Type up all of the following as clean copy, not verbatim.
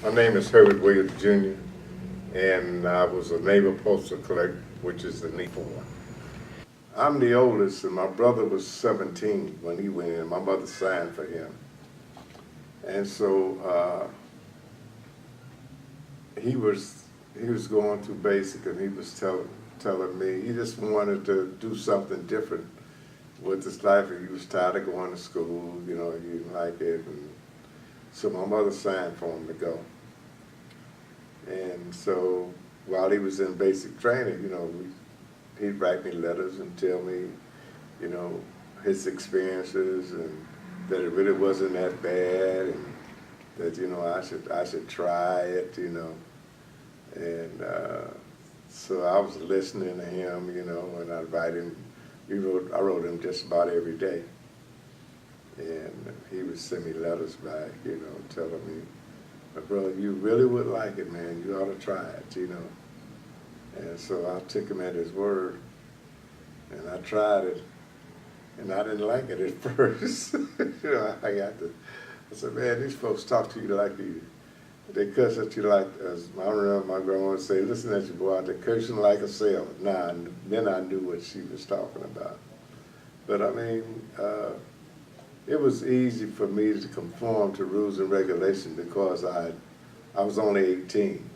My name is Herbert Williams Jr., and I was a naval postal clerk, which is the needful one. I'm the oldest, and my brother was 17 when he went in. My mother signed for him. And so he was going through basic, and he was telling me he just wanted to do something different with his life. He was tired of going to school, he didn't like it. And so my mother signed for him to go. And so while he was in basic training, he'd write me letters and tell me, his experiences, and that it really wasn't that bad, and that, I should try it, And so I was listening to him, and I'd write him. I wrote him just about every day. And he would send me letters back, telling me, "But brother, you really would like it, man. You ought to try it, And so I took him at his word, and I tried it, and I didn't like it at first. I said, man, these folks talk to you like they cuss at you like, as I remember my grandma would say, listen at you, boy, they're cursing like a sailor. Then I knew what she was talking about. But I mean, it was easy for me to conform to rules and regulations because I was only 18.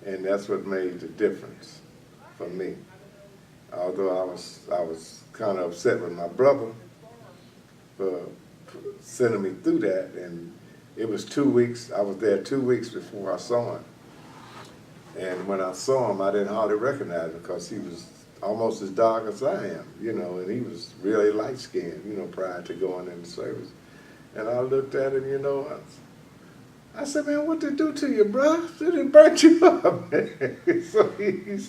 And that's what made the difference for me. Although I was kind of upset with my brother for sending me through that, and it was 2 weeks. I was there 2 weeks before I saw him. And when I saw him, I didn't hardly recognize him because he was almost as dark as I am, and he was really light-skinned, prior to going into service. And I looked at him, I said, man, what did it do to you, bro? Did it burn you up? So he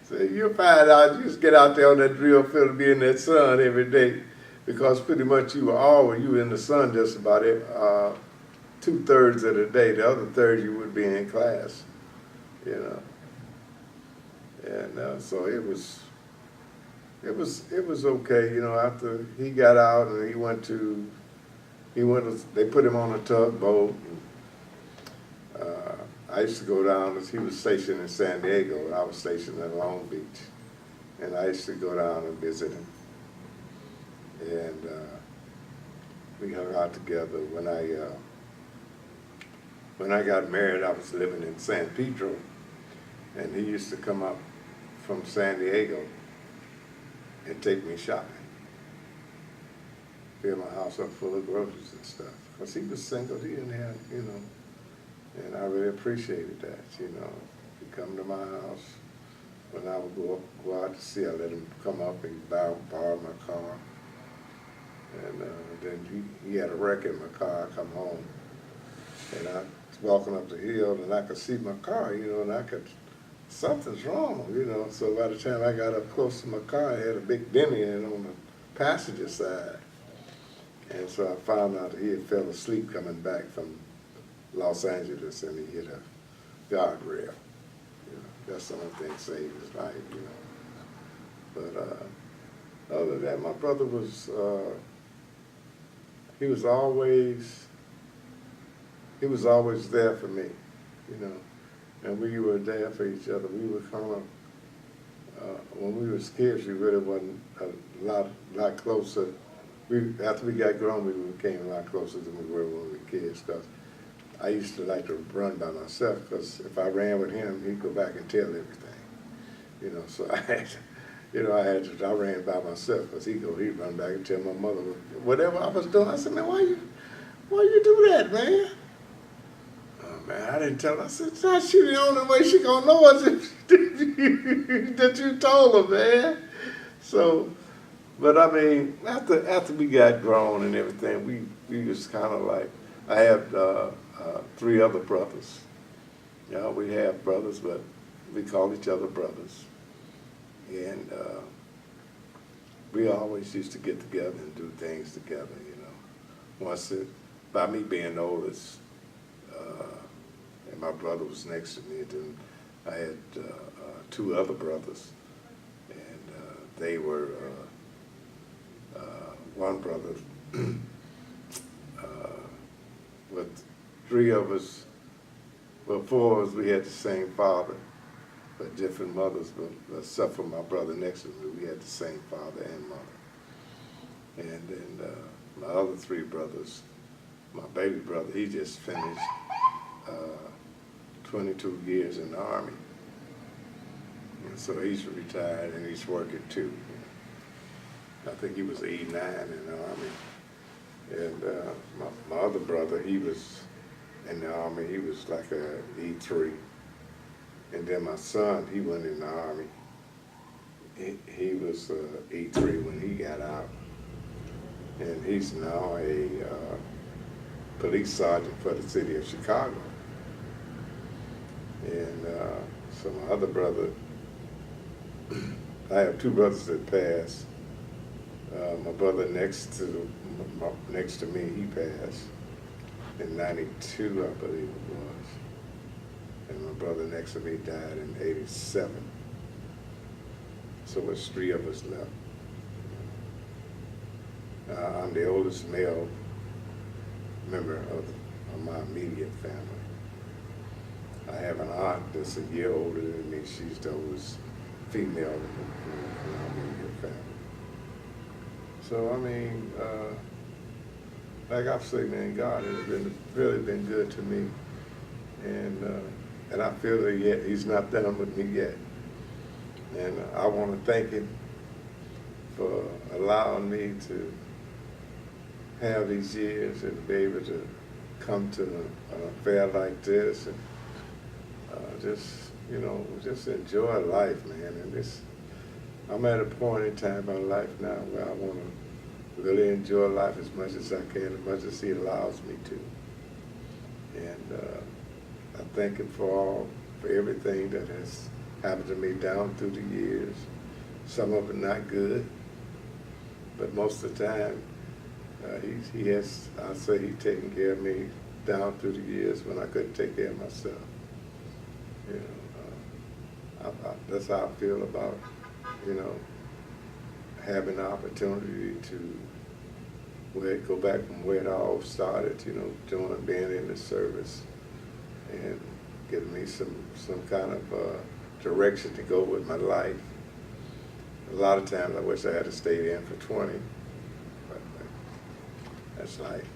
said, you'll find out, you just get out there on that drill field and be in that sun every day, because pretty much you were in the sun just about 2/3 of the day. The other third you would be in class, And so it was okay, after he got out and they put him on a tugboat. I used to go down, he was stationed in San Diego, and I was stationed in Long Beach. And I used to go down and visit him. And we hung out together. When I got married, I was living in San Pedro, and he used to come up from San Diego and take me shopping. Fill my house up full of groceries and stuff. Because he was single, he didn't have, and I really appreciated that, He'd come to my house. When I would go out to sea, I let him come up and borrow my car. And then he had a wreck in my car. I come home, and I was walking up the hill, and I could see my car, and something's wrong, So by the time I got up close to my car, it had a big dent in it on the passenger side. And so I found out that he had fell asleep coming back from Los Angeles, and he hit a guardrail. That's the only thing saved his life, But other than that, my brother was, he was always there for me, And we were there for each other. We were kind of, when we were kids, we really wasn't a lot closer. After we got grown, we became a lot closer than we were when we were kids, because I used to like to run by myself, because if I ran with him, he'd go back and tell everything, So I ran by myself, because he'd run back and tell my mother whatever I was doing. I said, man, why you do that, man? Oh, man, I didn't tell her. I said, that's the only way she gonna know us that you told her, man. So, but I mean, after we got grown and everything, we just kind of like, I have 3 other brothers. We have brothers, but we call each other brothers. And we always used to get together and do things together, by me being the oldest, and my brother was next to me, then I had 2 other brothers, and they were, one brother, with 3 of us But four of us, we had the same father, but different mothers, but except for my brother next to me, we had the same father and mother. And then my other three brothers, my baby brother, he just finished 22 years in the Army. And so he's retired and he's working too. I think he was 89 in the Army. And my other brother, he was in the Army, he was like a E3. And then my son, he went in the Army. He was E3 when he got out. And he's now a police sergeant for the city of Chicago. And so my other brother, I have two brothers that passed. My brother next to me, he passed in '92, I believe it was. And my brother next to me died in '87. So there's three of us left. I'm the oldest male member of my immediate family. I have an aunt that's a year older than me. She's the oldest female in our immediate family. So, I mean, like I've said, man, God has really been good to me. And I feel that yet He's not done with me yet. And I want to thank Him for allowing me to have these years and be able to come to an affair like this and just enjoy life, man. And I'm at a point in time in my life now where I want to really enjoy life as much as I can, as much as He allows me to. And I thank Him for everything that has happened to me down through the years. Some of it not good, but most of the time, he has, I say He's taken care of me down through the years when I couldn't take care of myself. You know, that's how I feel about, having the opportunity to go back from where it all started, being in the service and giving me some kind of direction to go with my life. A lot of times I wish I had stayed in for 20. That's life.